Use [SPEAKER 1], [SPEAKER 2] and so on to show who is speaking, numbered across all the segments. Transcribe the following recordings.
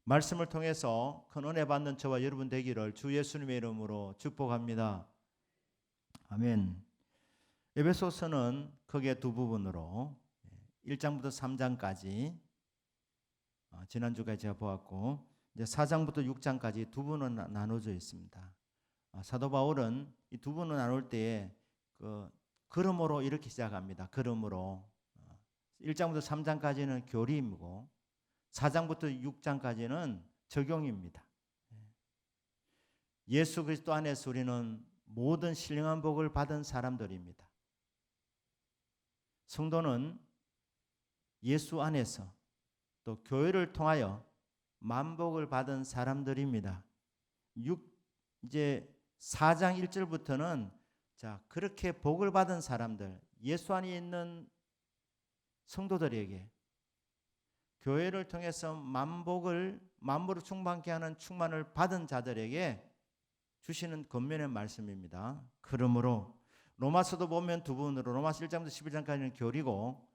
[SPEAKER 1] 말씀을 통해서 큰 은혜 받는 저와 여러분 되기를 주 예수님의 이름으로 축복합니다. 아멘. 에베소서는 크게 두 부분으로 1장부터 3장까지 지난주까지 제가 보았고 이제 4장부터 6장까지 두 부분은 나눠져 있습니다. 사도 바울은 이 두 부분을 나눌 때에 그러므로 이렇게 시작합니다. 그러므로 1장부터 3장까지는 교리이고 4장부터 6장까지는 적용입니다. 예수 그리스도 안에서 우리는 모든 신령한 복을 받은 사람들입니다. 성도는 예수 안에서 또 교회를 통하여 만복을 받은 사람들입니다. 이제 4장 1절부터는 자, 그렇게 복을 받은 사람들, 예수 안에 있는 성도들에게 교회를 통해서 만복을 충만케 하는 충만을 받은 자들에게 주시는 권면의 말씀입니다. 그러므로 로마서도 보면 두 부분으로 로마서 1장부터 11장까지는 교리고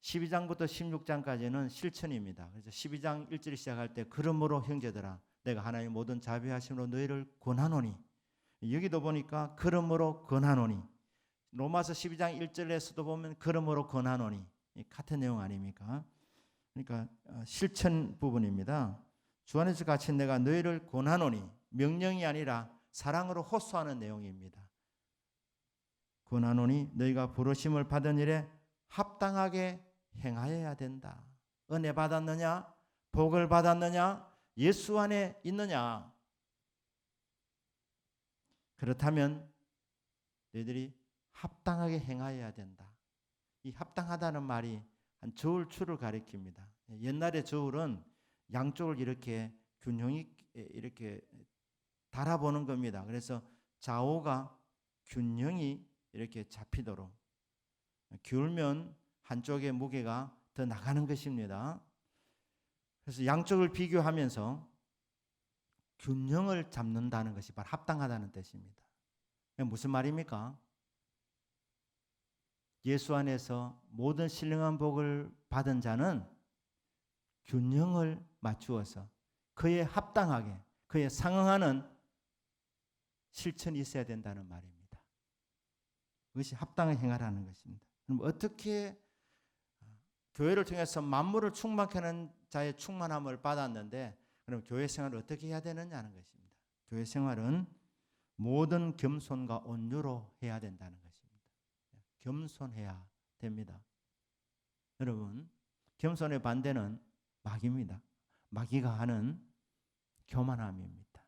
[SPEAKER 1] 12장부터 16장까지는 실천입니다. 그래서 12장 1절이 시작할 때 그러므로 형제들아 내가 하나님의 모든 자비하심으로 너희를 권하노니, 여기도 보니까 그러므로 권하노니, 로마서 12장 1절에서도 보면 그러므로 권하노니, 같은 내용 아닙니까? 그러니까 실천 부분입니다. 주 안에서 갇힌 내가 너희를 권하노니, 명령이 아니라 사랑으로 호소하는 내용입니다. 권하노니 너희가 부르심을 받은 일에 합당하게 행하여야 된다. 은혜 받았느냐? 복을 받았느냐? 예수 안에 있느냐? 그렇다면 너희들이 합당하게 행하여야 된다. 이 합당하다는 말이 한 저울추를 가리킵니다. 옛날에 저울은 양쪽을 이렇게 균형이 이렇게 달아보는 겁니다. 그래서 좌우가 균형이 이렇게 잡히도록, 기울면 한쪽의 무게가 더 나가는 것입니다. 그래서 양쪽을 비교하면서 균형을 잡는다는 것이 바로 합당하다는 뜻입니다. 무슨 말입니까? 예수 안에서 모든 신령한 복을 받은 자는 균형을 맞추어서 그에 합당하게, 그에 상응하는 실천이 있어야 된다는 말입니다. 그것이 합당하게 행하라는 것입니다. 그럼 어떻게 교회를 통해서 만물을 충만케 하는 자의 충만함을 받았는데 그럼 교회 생활을 어떻게 해야 되느냐는 것입니다. 교회 생활은 모든 겸손과 온유로 해야 된다는 것입니다. 겸손해야 됩니다. 여러분, 겸손의 반대는 마귀입니다. 마귀가 하는 교만함입니다.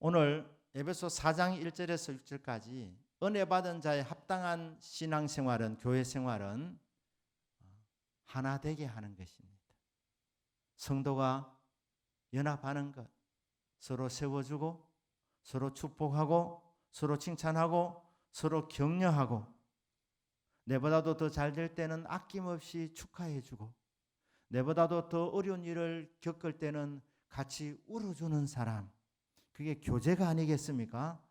[SPEAKER 1] 오늘 에베소 4장 1절에서 6절까지 은혜 받은 자의 합당한 신앙생활은, 교회 생활은 하나 되게 하는 것입니다. 성도가 연합하는 것, 서로 세워주고 서로 축복하고 서로 칭찬하고 서로 격려하고, 내보다도 더 잘 될 때는 아낌없이 축하해주고, 내보다도 더 어려운 일을 겪을 때는 같이 울어주는 사람, 그게 교제가 아니겠습니까?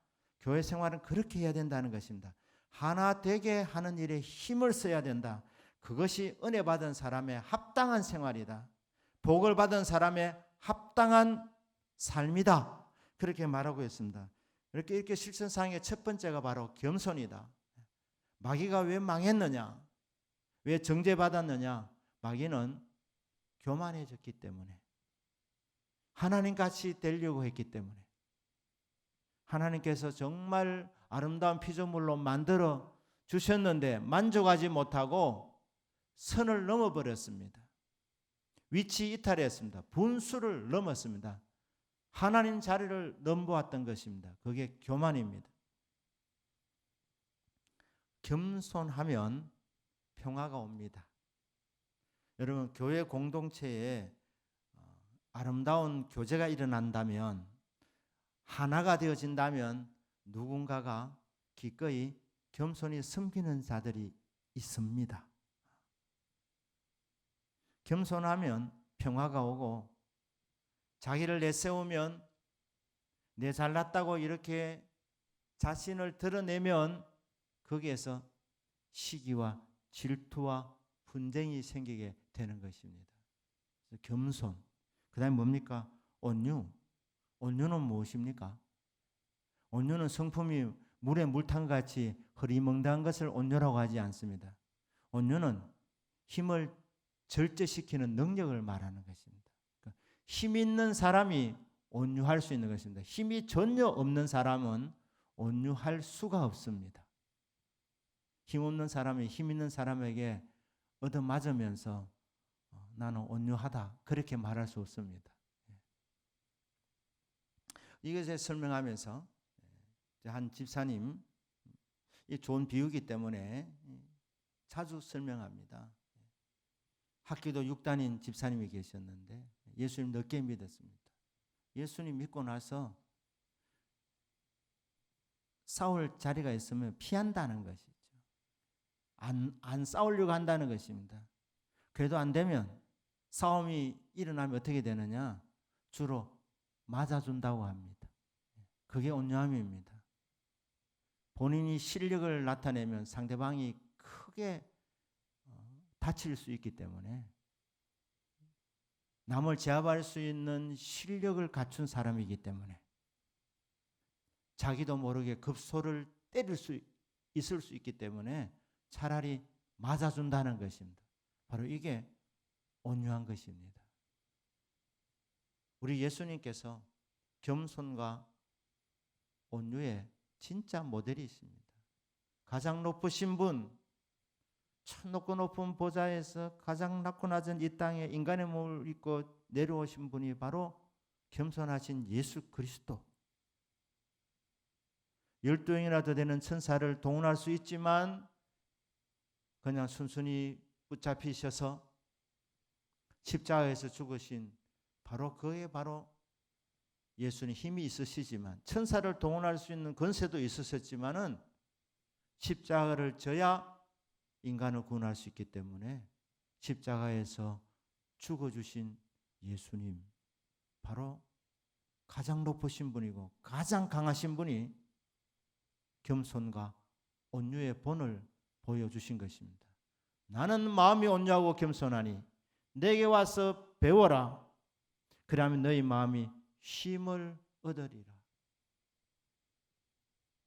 [SPEAKER 1] 교회 생활은 그렇게 해야 된다는 것입니다. 하나 되게 하는 일에 힘을 써야 된다. 그것이 은혜 받은 사람의 합당한 생활이다. 복을 받은 사람의 합당한 삶이다. 그렇게 말하고 있습니다. 이렇게 실천사항의 첫 번째가 바로 겸손이다. 마귀가 왜 망했느냐? 왜 정죄받았느냐? 마귀는 교만해졌기 때문에, 하나님같이 되려고 했기 때문에, 하나님께서 정말 아름다운 피조물로 만들어 주셨는데 만족하지 못하고 선을 넘어버렸습니다. 위치 이탈했습니다. 분수를 넘었습니다. 하나님 자리를 넘보았던 것입니다. 그게 교만입니다. 겸손하면 평화가 옵니다. 여러분, 교회 공동체에 아름다운 교제가 일어난다면, 하나가 되어진다면 누군가가 기꺼이 겸손히 섬기는 자들이 있습니다. 겸손하면 평화가 오고, 자기를 내세우면, 내 잘났다고 이렇게 자신을 드러내면 거기에서 시기와 질투와 분쟁이 생기게 되는 것입니다. 겸손. 그다음에 뭡니까? 온유. 온유는 무엇입니까? 온유는 성품이 물에 물탄 같이 흐리멍덩한 것을 온유라고 하지 않습니다. 온유는 힘을 절제시키는 능력을 말하는 것입니다. 그러니까 힘 있는 사람이 온유할 수 있는 것입니다. 힘이 전혀 없는 사람은 온유할 수가 없습니다. 힘 없는 사람이 힘 있는 사람에게 얻어맞으면서 나는 온유하다 그렇게 말할 수 없습니다. 이것에 설명하면서 한 집사님, 이 좋은 비유기 때문에 자주 설명합니다. 학교도 6단인 집사님이 계셨는데 예수님 늦게 믿었습니다. 예수님 믿고 나서 싸울 자리가 있으면 피한다는 것이죠. 안 싸우려고 한다는 것입니다. 그래도 안 되면 싸움이 일어나면 어떻게 되느냐? 주로 맞아준다고 합니다. 그게 온유함입니다. 본인이 실력을 나타내면 상대방이 크게 다칠 수 있기 때문에 남을 제압할 수 있는 실력을 갖춘 사람이기 때문에 자기도 모르게 급소를 때릴 수 있을 수 있기 때문에 차라리 맞아준다는 것입니다. 바로 이게 온유한 것입니다. 우리 예수님께서 겸손과 온유의 진짜 모델이십니다. 가장 높으신 분, 천 높고 높은 보좌에서 가장 낮고 낮은 이 땅에 인간의 몸을 입고 내려오신 분이 바로 겸손하신 예수 그리스도. 12형이나 더 되는 천사를 동원할 수 있지만 그냥 순순히 붙잡히셔서 십자가에서 죽으신 바로 그의 바로 예수님 힘이 있으시지만 천사를 동원할 수 있는 권세도 있으셨지만은 십자가를 져야 인간을 구원할 수 있기 때문에 십자가에서 죽어주신 예수님 바로 가장 높으신 분이고 가장 강하신 분이 겸손과 온유의 본을 보여주신 것입니다. 나는 마음이 온유하고 겸손하니 내게 와서 배워라. 그러면 너희 마음이 쉼을 얻으리라.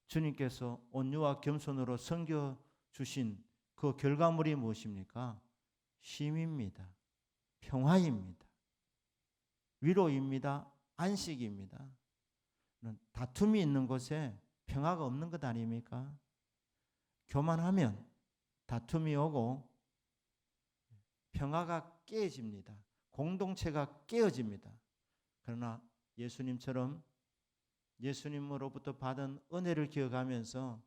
[SPEAKER 1] 주님께서 온유와 겸손으로 섬겨주신 그 결과물이 무엇입니까? 쉼입니다. 평화입니다. 위로입니다. 안식입니다. 다툼이 있는 곳에 평화가 없는 것 아닙니까? 교만하면 다툼이 오고 평화가 깨집니다. 공동체가 깨어집니다. 그러나 예수님처럼 예수님으로부터 받은 은혜를 기억하면서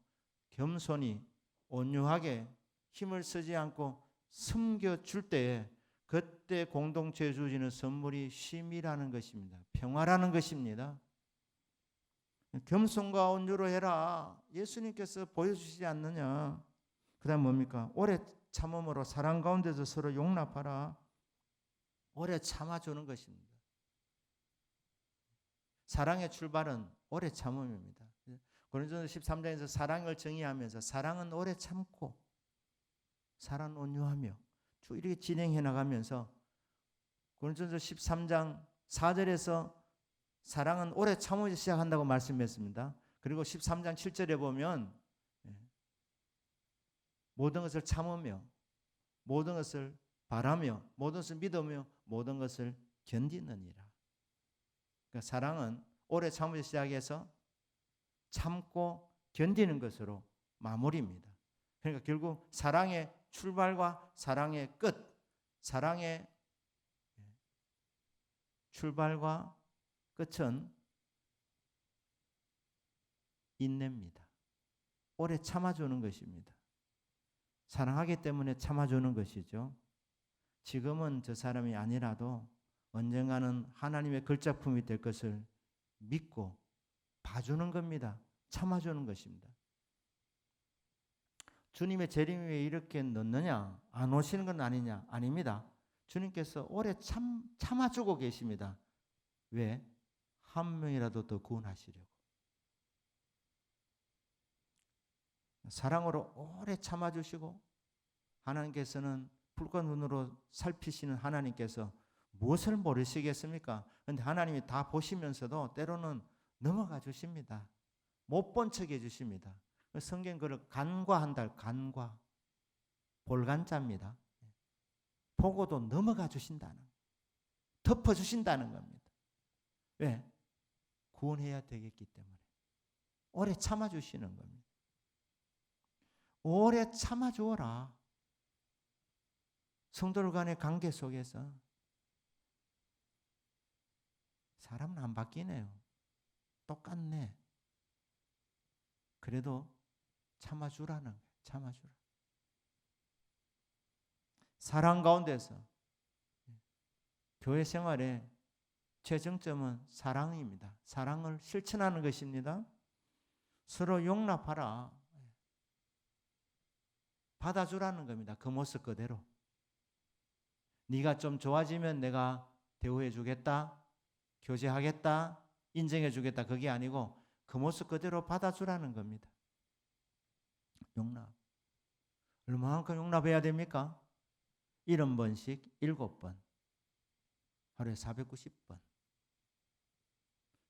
[SPEAKER 1] 겸손히 온유하게 힘을 쓰지 않고 섬겨줄 때에 그때 공동체에 주어지는 선물이 쉼이라는 것입니다. 평화라는 것입니다. 겸손과 온유로 해라. 예수님께서 보여주시지 않느냐. 그 다음 뭡니까? 오래 참음으로 사랑 가운데서 서로 용납하라. 오래 참아주는 것입니다. 사랑의 출발은 오래 참음입니다. 고린도전서 13장에서 사랑을 정의하면서 사랑은 오래 참고 사랑은 온유하며 쭉 이렇게 진행해 나가면서 고린도전서 13장 4절에서 사랑은 오래 참으면서 시작한다고 말씀했습니다. 그리고 13장 7절에 보면 모든 것을 참으며 모든 것을 바라며 모든 것을 믿으며 모든 것을 견디느니라. 그러니까 사랑은 오래 참으면서 시작해서 참고 견디는 것으로 마무리입니다. 그러니까 결국 사랑의 출발과 사랑의 끝, 사랑의 출발과 끝은 인내입니다. 오래 참아주는 것입니다. 사랑하기 때문에 참아주는 것이죠. 지금은 저 사람이 아니라도 언젠가는 하나님의 걸작품이 될 것을 믿고 봐주는 겁니다. 참아주는 것입니다. 주님의 재림이 왜 이렇게 늦느냐? 안 오시는 건 아니냐? 아닙니다. 주님께서 오래 참아주고 계십니다. 왜? 한 명이라도 더 구원하시려고. 사랑으로 오래 참아주시고 하나님께서는 불과 눈으로 살피시는 하나님께서 무엇을 모르시겠습니까? 그런데 하나님이 다 보시면서도 때로는 넘어가 주십니다. 못 본 척 해주십니다. 성경 그걸 간과한다. 간과. 볼간자입니다. 보고도 넘어가 주신다는, 덮어주신다는 겁니다. 왜? 구원해야 되겠기 때문에. 오래 참아주시는 겁니다. 오래 참아주어라. 성도들 간의 관계 속에서 사람은 안 바뀌네요. 똑같네. 그래도 참아주라는 거예요. 참아주라. 사랑 가운데서 교회 생활의 최정점은 사랑입니다. 사랑을 실천하는 것입니다. 서로 용납하라. 받아주라는 겁니다. 그 모습 그대로. 네가 좀 좋아지면 내가 대우해 주겠다. 교제하겠다. 인정해 주겠다. 그게 아니고 그 모습 그대로 받아주라는 겁니다. 용납. 얼마만큼 용납해야 됩니까? 70번씩 7번. 하루에 490번.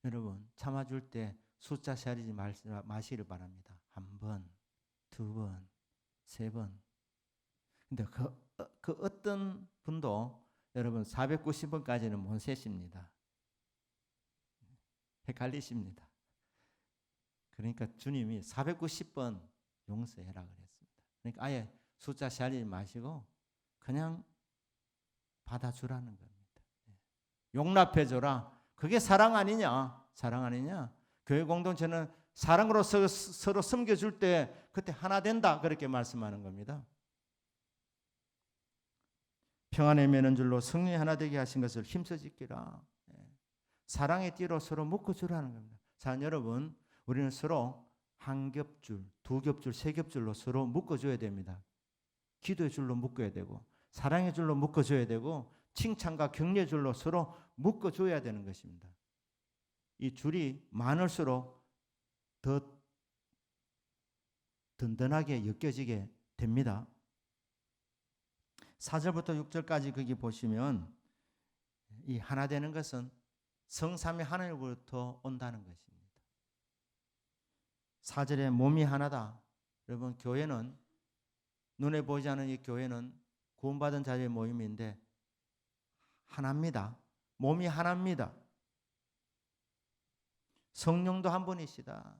[SPEAKER 1] 여러분 참아줄 때 숫자 세리지 마시길 바랍니다. 1번, 2번, 3번. 근데 그 어떤 분도 여러분 490번까지는 못 세십니다. 헷갈리십니다. 그러니까 주님이 490번 용서해라 그랬습니다. 그러니까 아예 숫자 세리지 마시고 그냥 받아주라는 겁니다. 용납해줘라. 그게 사랑 아니냐? 사랑 아니냐? 교회 공동체는 사랑으로 서로 섬겨줄 때 그때 하나 된다. 그렇게 말씀하는 겁니다. 평안에 매는 줄로 성령이 하나 되게 하신 것을 힘써 지키라. 사랑의 띠로 서로 묶어주라는 겁니다. 자, 여러분, 우리는 서로 한 겹줄, 두 겹줄, 세 겹줄로 서로 묶어줘야 됩니다. 기도의 줄로 묶어야 되고 사랑의 줄로 묶어줘야 되고 칭찬과 격려의 줄로 서로 묶어줘야 되는 것입니다. 이 줄이 많을수록 더 든든하게 엮여지게 됩니다. 4절부터 6절까지 거기 보시면 이 하나 되는 것은 성삼위 하나님으로부터 온다는 것입니다. 4절에 몸이 하나다. 여러분 교회는 눈에 보이지 않는 이 교회는 구원받은 자들의 모임인데 하나입니다. 몸이 하나입니다. 성령도 한 분이시다.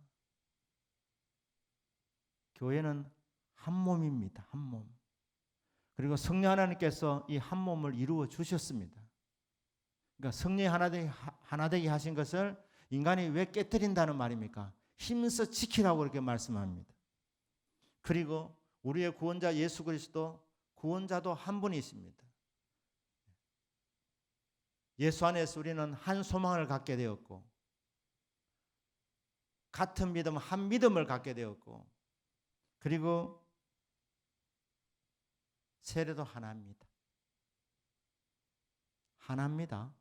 [SPEAKER 1] 교회는 한 몸입니다. 한 몸. 그리고 성령 하나님께서 이 한 몸을 이루어 주셨습니다. 그러니까 성령이 하나 되게 하신 것을 인간이 왜 깨뜨린다는 말입니까? 힘써 지키라고 이렇게 말씀합니다. 그리고 우리의 구원자 예수 그리스도 구원자도 한 분이십니다. 예수 안에서 우리는 한 소망을 갖게 되었고 같은 믿음, 한 믿음을 갖게 되었고 그리고 세례도 하나입니다. 하나입니다.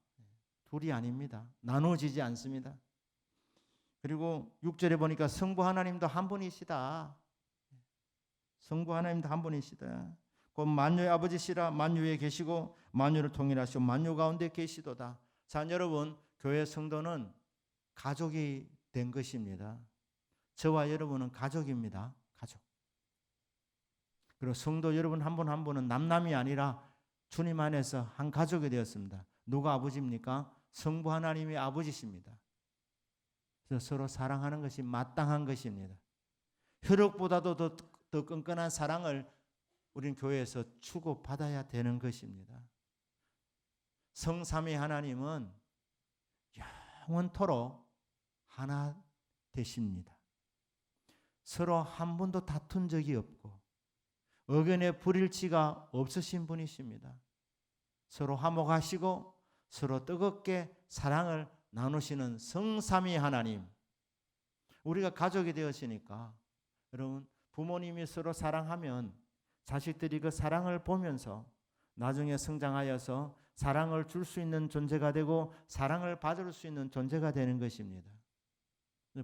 [SPEAKER 1] 둘이 아닙니다. 나누어지지 않습니다. 그리고 6절에 보니까 성부 하나님도 한 분이시다. 성부 하나님도 한 분이시다. 곧 만유의 아버지시라. 만유에 계시고 만유를 통일하시고 만유 가운데 계시도다. 자, 여러분 교회 성도는 가족이 된 것입니다. 저와 여러분은 가족입니다. 가족. 그리고 성도 여러분 한 분 한 분은 남남이 아니라 주님 안에서 한 가족이 되었습니다. 누가 아버지입니까? 성부 하나님이 아버지십니다. 그래서 서로 사랑하는 것이 마땅한 것입니다. 혈육보다도 더 끈끈한 사랑을 우리는 교회에서 주고받아야 되는 것입니다. 성삼위 하나님은 영원토록 하나 되십니다. 서로 한 번도 다툰 적이 없고 의견의 불일치가 없으신 분이십니다. 서로 화목하시고 서로 뜨겁게 사랑을 나누시는 성삼위 하나님. 우리가 가족이 되었으니까 여러분 부모님이 서로 사랑하면 자식들이 그 사랑을 보면서 나중에 성장하여서 사랑을 줄 수 있는 존재가 되고 사랑을 받을 수 있는 존재가 되는 것입니다.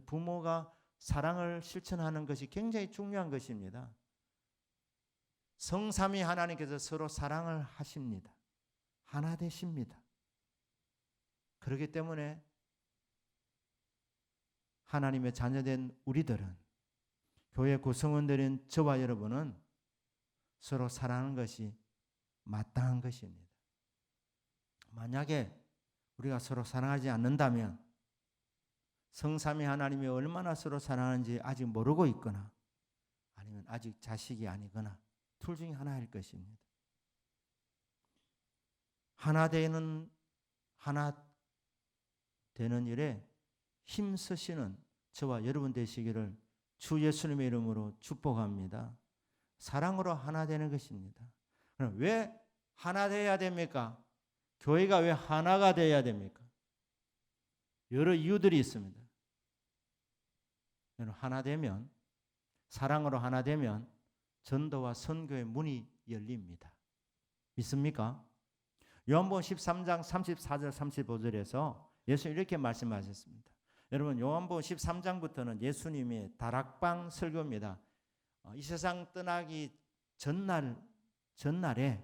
[SPEAKER 1] 부모가 사랑을 실천하는 것이 굉장히 중요한 것입니다. 성삼위 하나님께서 서로 사랑을 하십니다. 하나 되십니다. 그렇기 때문에 하나님의 자녀된 우리들은, 교회 구성원들인 저와 여러분은 서로 사랑하는 것이 마땅한 것입니다. 만약에 우리가 서로 사랑하지 않는다면 성삼위 하나님이 얼마나 서로 사랑하는지 아직 모르고 있거나 아니면 아직 자식이 아니거나 둘 중에 하나일 것입니다. 하나 되는 일에 힘쓰시는 저와 여러분 되시기를 주 예수님의 이름으로 축복합니다. 사랑으로 하나 되는 것입니다. 그럼 왜 하나 되어야 됩니까? 교회가 왜 하나가 되어야 됩니까? 여러 이유들이 있습니다. 하나 되면, 사랑으로 하나 되면 전도와 선교의 문이 열립니다. 믿습니까? 요한복음 13장 34절 35절에서 예수님 이렇게 말씀하셨습니다. 여러분, 요한복음 13장부터는 예수님의 다락방 설교입니다. 이 세상 떠나기 전날에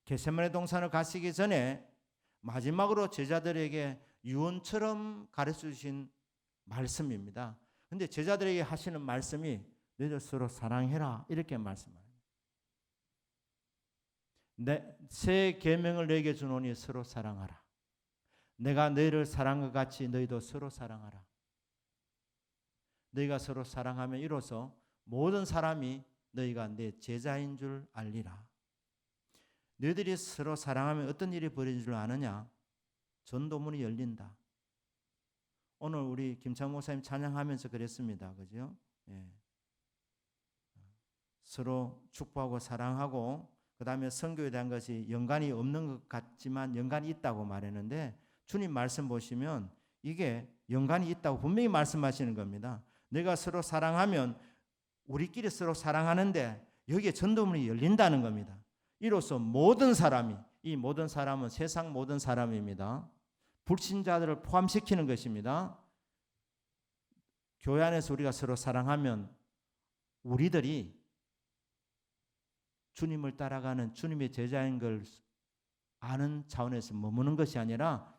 [SPEAKER 1] 겟세마네 동산을 가시기 전에 마지막으로 제자들에게 유언처럼 가르쳐 주신 말씀입니다. 그런데 제자들에게 하시는 말씀이 너희들 서로 사랑해라 이렇게 말씀합니다. 새 계명을 너희에게 주노니 서로 사랑하라. 내가 너희를 사랑한 것 같이 너희도 서로 사랑하라. 너희가 서로 사랑하면 이로써 모든 사람이 너희가 내 제자인 줄 알리라. 너희들이 서로 사랑하면 어떤 일이 벌어질 줄 아느냐? 전도문이 열린다. 오늘 우리 김창 목사님 찬양하면서 그랬습니다. 그죠? 예. 서로 축복하고 사랑하고 그 다음에 선교에 대한 것이 연관이 없는 것 같지만 연관이 있다고 말했는데 주님 말씀 보시면 이게 연관이 있다고 분명히 말씀하시는 겁니다. 내가 서로 사랑하면 우리끼리 서로 사랑하는데 여기에 전도문이 열린다는 겁니다. 이로써 모든 사람이, 이 모든 사람은 세상 모든 사람입니다. 불신자들을 포함시키는 것입니다. 교회 안에서 우리가 서로 사랑하면 우리들이 주님을 따라가는 주님의 제자인 걸 아는 차원에서 머무는 것이 아니라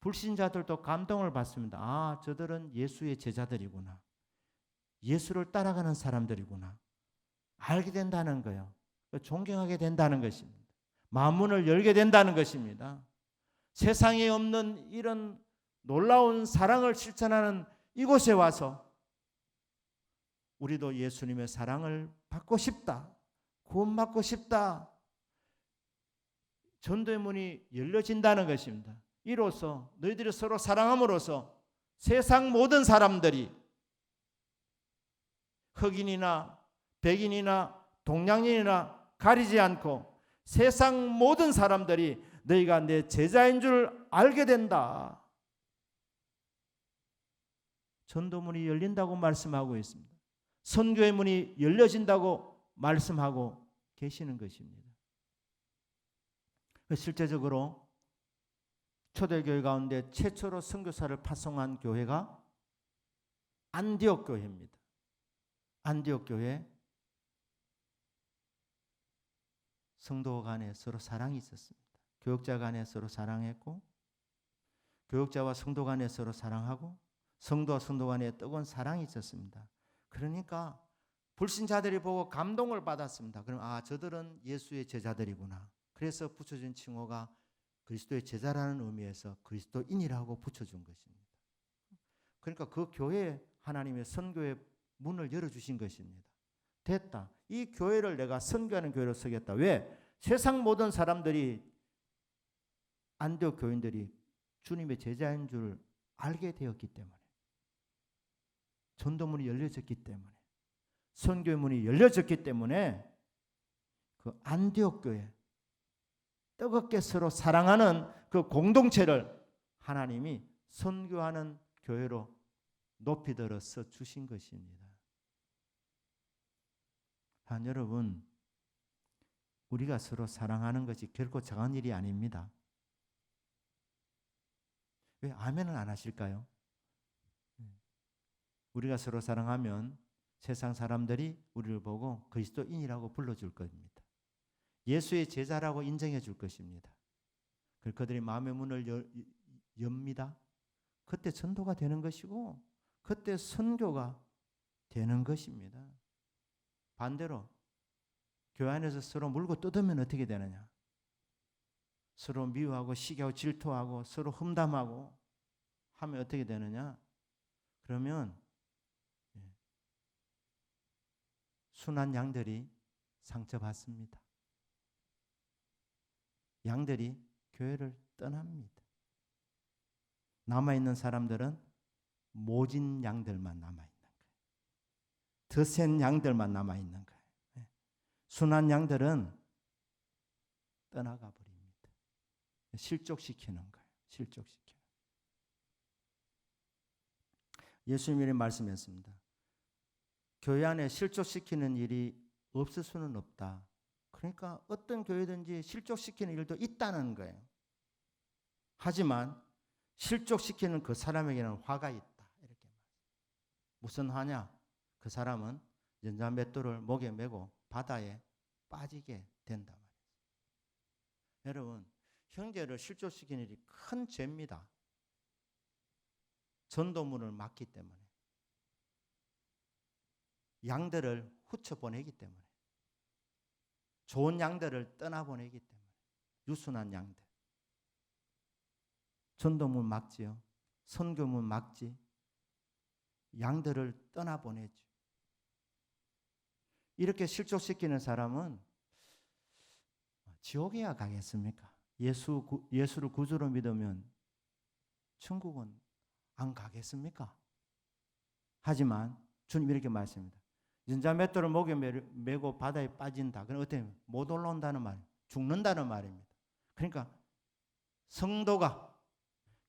[SPEAKER 1] 불신자들도 감동을 받습니다. 아, 저들은 예수의 제자들이구나. 예수를 따라가는 사람들이구나. 알게 된다는 거예요. 존경하게 된다는 것입니다. 마음문을 열게 된다는 것입니다. 세상에 없는 이런 놀라운 사랑을 실천하는 이곳에 와서 우리도 예수님의 사랑을 받고 싶다. 구원받고 싶다. 전도의 문이 열려진다는 것입니다. 이로써 너희들이 서로 사랑함으로써 세상 모든 사람들이 흑인이나 백인이나 동양인이나 가리지 않고 세상 모든 사람들이 너희가 내 제자인 줄 알게 된다. 전도문이 열린다고 말씀하고 있습니다. 선교의 문이 열려진다고 말씀하고 계시는 것입니다. 실제적으로 초대교회 가운데 최초로 선교사를 파송한 교회가 안디옥 교회입니다. 안디옥 교회 성도 간에 서로 사랑이 있었습니다. 교역자 간에 서로 사랑했고 교역자와 성도 간에 서로 사랑하고 성도와 성도 간에 뜨거운 사랑이 있었습니다. 그러니까 불신자들이 보고 감동을 받았습니다. 그럼 아, 저들은 예수의 제자들이구나. 그래서 붙여준 칭호가 그리스도의 제자라는 의미에서 그리스도인이라고 붙여준 것입니다. 그러니까 그 교회에 하나님의 선교의 문을 열어주신 것입니다. 됐다. 이 교회를 내가 선교하는 교회로 서겠다. 왜? 세상 모든 사람들이 안디옥 교인들이 주님의 제자인 줄 알게 되었기 때문에 전도문이 열려졌기 때문에 선교의 문이 열려졌기 때문에 그 안디옥 교회 뜨겁게 서로 사랑하는 그 공동체를 하나님이 선교하는 교회로 높이 들어서 주신 것입니다. 여러분, 우리가 서로 사랑하는 것이 결코 작은 일이 아닙니다. 왜 아멘은 안 하실까요? 우리가 서로 사랑하면 세상 사람들이 우리를 보고 그리스도인이라고 불러줄 겁니다. 예수의 제자라고 인정해 줄 것입니다. 그들이 마음의 문을 엽니다. 그때 전도가 되는 것이고 그때 선교가 되는 것입니다. 반대로 교회 안에서 서로 물고 뜯으면 어떻게 되느냐? 서로 미워하고 시기하고 질투하고 서로 험담하고 하면 어떻게 되느냐? 그러면 순한 양들이 상처받습니다. 양들이 교회를 떠납니다. 남아있는 사람들은 모진 양들만 남아있는 거예요. 더 센 양들만 남아있는 거예요. 순한 양들은 떠나가 버립니다. 실족시키는 거예요. 실족시키는. 예수님이 말씀했습니다. 교회 안에 실족시키는 일이 없을 수는 없다. 그러니까 어떤 교회든지 실족시키는 일도 있다는 거예요. 하지만 실족시키는 그 사람에게는 화가 있다. 이렇게 말해요. 무슨 화냐? 그 사람은 연자맷돌을 목에 메고 바다에 빠지게 된단 말이에요. 여러분, 형제를 실족시키는 일이 큰 죄입니다. 전도문을 막기 때문에. 양들을 후쳐보내기 때문에. 좋은 양들을 떠나보내기 때문에. 유순한 양들. 전도문 막지요. 선교문 막지. 양들을 떠나보내죠. 이렇게 실족시키는 사람은 지옥에야 가겠습니까? 예수를 구주로 믿으면 천국은 안 가겠습니까? 하지만 주님 이렇게 말씀합니다. 연자맷돌을 목에 메고 바다에 빠진다. 그럼 어떻게 못 올라온다는 말이에요. 죽는다는 말입니다. 그러니까 성도가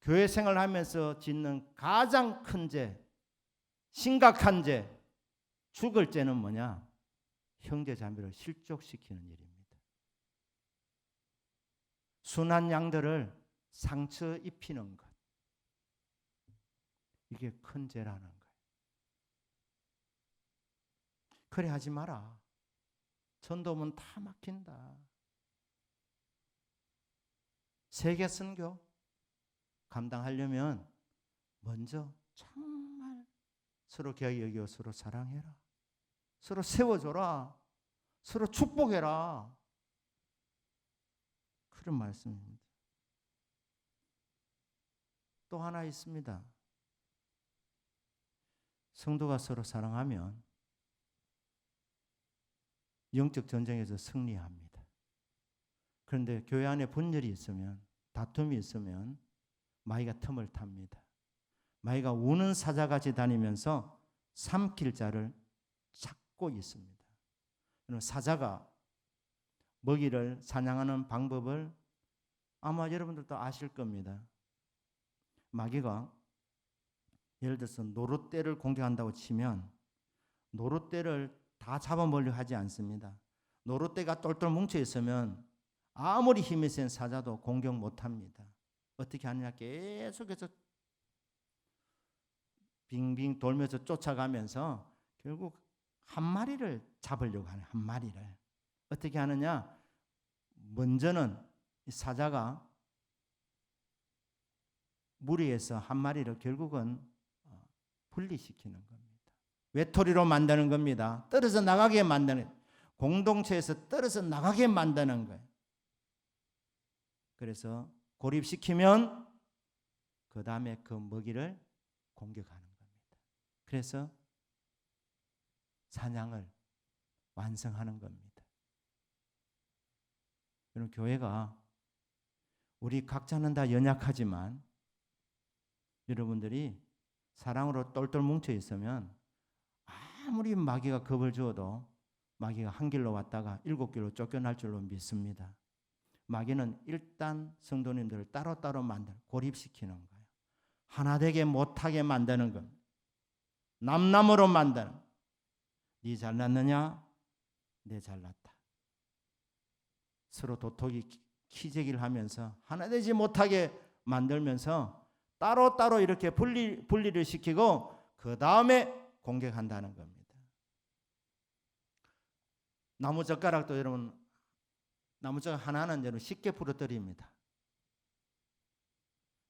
[SPEAKER 1] 교회 생활하면서 짓는 가장 큰 죄, 심각한 죄, 죽을 죄는 뭐냐? 형제 자매를 실족시키는 일입니다. 순한 양들을 상처 입히는 것. 이게 큰 죄라는 거예요. 그래 하지 마라. 전도문 다 막힌다. 세계 선교 감당하려면 먼저 정말 서로 격이 여기고 서로 사랑해라. 서로 세워줘라. 서로 축복해라. 그런 말씀입니다. 또 하나 있습니다. 성도가 서로 사랑하면 영적 전쟁에서 승리합니다. 그런데 교회 안에 분열이 있으면, 다툼이 있으면 마귀가 틈을 탑니다. 마귀가 우는 사자같이 다니면서 삼킬 자를 찾고 있습니다. 사자가 먹이를 사냥하는 방법을 아마 여러분들도 아실 겁니다. 마귀가 예를 들어서 노룻대를 공격한다고 치면 노룻대를 다 잡아먹으려 하지 않습니다. 노룻대가 똘똘 뭉쳐 있으면 아무리 힘이 센 사자도 공격 못합니다. 어떻게 하느냐? 계속해서 빙빙 돌면서 쫓아가면서 결국 한 마리를 잡으려고 하는, 한 마리를. 어떻게 하느냐? 먼저는 이 사자가 무리해서 한 마리를 결국은 분리시키는 겁니다. 외톨이로 만드는 겁니다. 떨어져 나가게 만드는, 공동체에서 떨어져 나가게 만드는 거예요. 그래서 고립시키면 그 다음에 그 먹이를 공격하는 겁니다. 그래서 사냥을 완성하는 겁니다. 여러분, 교회가 우리 각자는 다 연약하지만 여러분들이 사랑으로 똘똘 뭉쳐 있으면 아무리 마귀가 겁을 주어도 마귀가 한 길로 왔다가 7길로 쫓겨날 줄로 믿습니다. 마귀는 일단 성도님들을 따로따로 만드는, 고립시키는 거예요. 하나 되게 못하게 만드는 겁니다. 남남으로 만드는. 네 잘났느냐? 내 잘났다. 서로 도토기 키재기를 하면서 하나 되지 못하게 만들면서 따로따로 이렇게 분리를 시키고 그 다음에 공격한다는 겁니다. 나무젓가락도 여러분, 나무젓가락 하나는 여러분 쉽게 부러뜨립니다.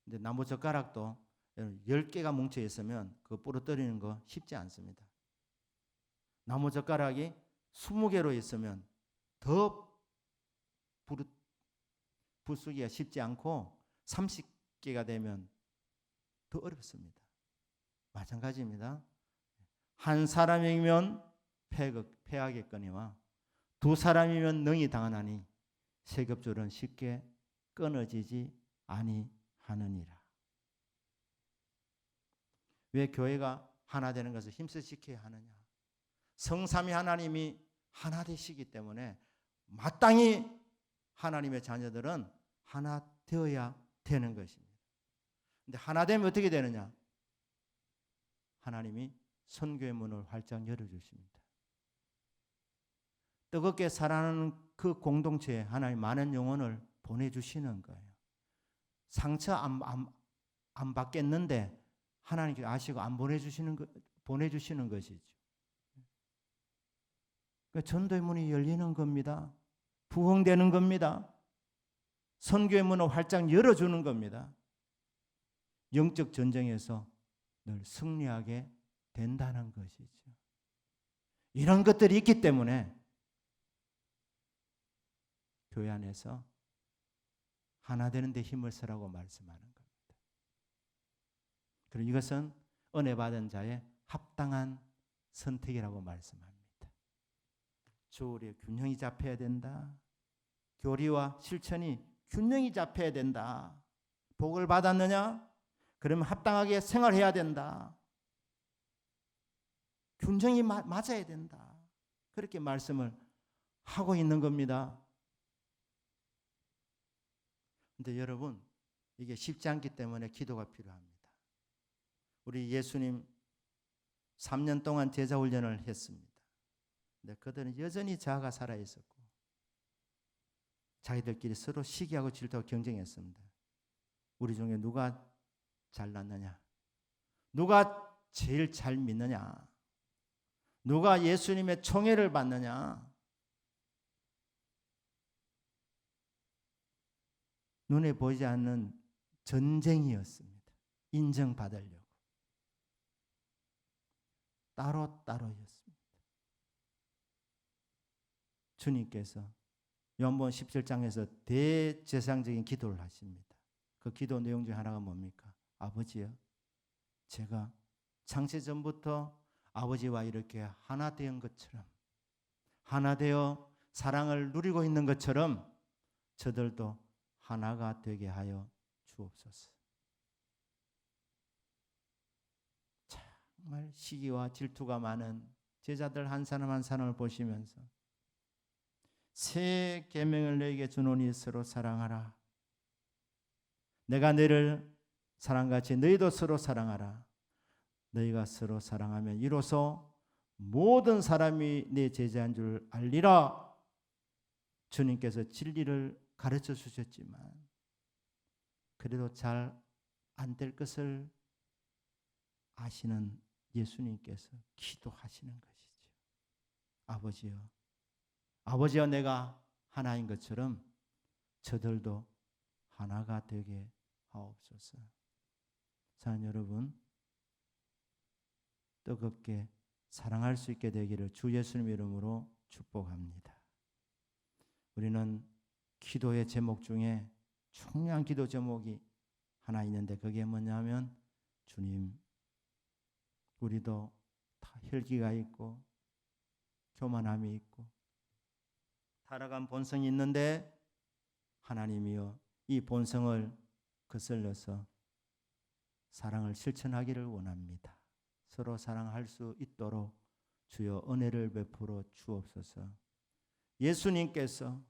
[SPEAKER 1] 근데 나무 젓가락도 10개가 뭉쳐 있으면 그 부러뜨리는 거 쉽지 않습니다. 나무 젓가락이 20개로 있으면 더 부수기가 쉽지 않고 30개가 되면 더 어렵습니다. 마찬가지입니다. 한 사람이면 패하겠거니와 두 사람이면 능히 당하나니 세 겹줄은 쉽게 끊어지지 아니하느니라. 왜 교회가 하나 되는 것을 힘쓰시켜야 하느냐? 성삼위 하나님이 하나 되시기 때문에 마땅히 하나님의 자녀들은 하나 되어야 되는 것입니다. 근데 하나 되면 어떻게 되느냐? 하나님이 선교의 문을 활짝 열어주십니다. 뜨겁게 사랑하는 그 공동체에 하나님 많은 영혼을 보내주시는 거예요. 상처 안 받겠는데 하나님께서 아시고 안 보내주시는 것이죠. 그러니까 전도의 문이 열리는 겁니다. 부흥되는 겁니다. 선교의 문을 활짝 열어주는 겁니다. 영적 전쟁에서 늘 승리하게 된다는 것이죠. 이런 것들이 있기 때문에 교회 안에서 하나 되는 데 힘을 쓰라고 말씀하는 겁니다. 그리고 이것은 은혜 받은 자의 합당한 선택이라고 말씀합니다. 조울의 균형이 잡혀야 된다. 교리와 실천이 균형이 잡혀야 된다. 복을 받았느냐? 그러면 합당하게 생활해야 된다. 균형이 맞아야 된다. 그렇게 말씀을 하고 있는 겁니다. 근데 여러분, 이게 쉽지 않기 때문에 기도가 필요합니다. 우리 예수님 3년 동안 제자 훈련을 했습니다. 근데 그들은 여전히 자아가 살아있었고 자기들끼리 서로 시기하고 질투하고 경쟁했습니다. 우리 중에 누가 잘났느냐? 누가 제일 잘 믿느냐? 누가 예수님의 총애를 받느냐? 눈에 보이지 않는 전쟁이었습니다. 인정받으려고. 따로따로였습니다. 주님께서 요한복음 17장에서 대제사장적인 기도를 하십니다. 그 기도 내용 중 하나가 뭡니까? 아버지요, 제가 창세 전부터 아버지와 이렇게 하나 된 것처럼, 하나 되어 사랑을 누리고 있는 것처럼 저들도 하나가 되게 하여 주옵소서. 정말 시기와 질투가 많은 제자들 한 사람 한 사람을 보시면서 새 계명을 너희에게 주노니 서로 사랑하라. 내가 너희를 사랑같이 너희도 서로 사랑하라. 너희가 서로 사랑하면 이로써 모든 사람이 내 제자인 줄 알리라. 주님께서 진리를 가르쳐 주셨지만 그래도 잘 안 될 것을 아시는 예수님께서 기도하시는 것이죠. 아버지여, 아버지와 내가 하나인 것처럼 저들도 하나가 되게 하옵소서. 사랑하는 여러분, 뜨겁게 사랑할 수 있게 되기를 주 예수님 이름으로 축복합니다. 우리는 기도의 제목 중에 중요한 기도 제목이 하나 있는데 그게 뭐냐면 주님, 우리도 다 혈기가 있고 교만함이 있고 타락한 본성이 있는데 하나님이여 이 본성을 거슬러서 사랑을 실천하기를 원합니다. 서로 사랑할 수 있도록 주여 은혜를 베풀어 주옵소서. 예수님께서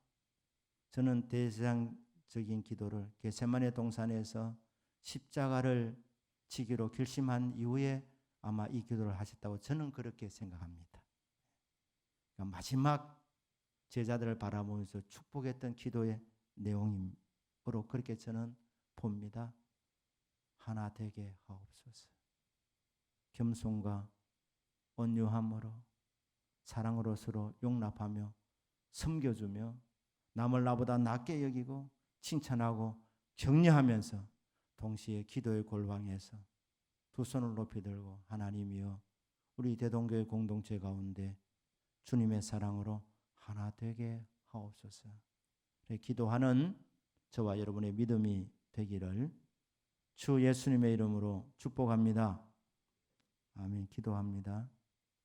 [SPEAKER 1] 저는 대상적인 기도를 겟세마네 동산에서 십자가를 지기로 결심한 이후에 아마 이 기도를 하셨다고 저는 그렇게 생각합니다. 그러니까 마지막 제자들을 바라보면서 축복했던 기도의 내용으로 그렇게 저는 봅니다. 하나 되게 하옵소서. 겸손과 온유함으로 사랑으로 서로 용납하며 섬겨주며 남을 나보다 낮게 여기고 칭찬하고 격려하면서 동시에 기도의 골방에서 두 손을 높이 들고 하나님이여 우리 대동교회 공동체 가운데 주님의 사랑으로 하나 되게 하옵소서. 기도하는 저와 여러분의 믿음이 되기를 주 예수님의 이름으로 축복합니다. 아멘. 기도합니다.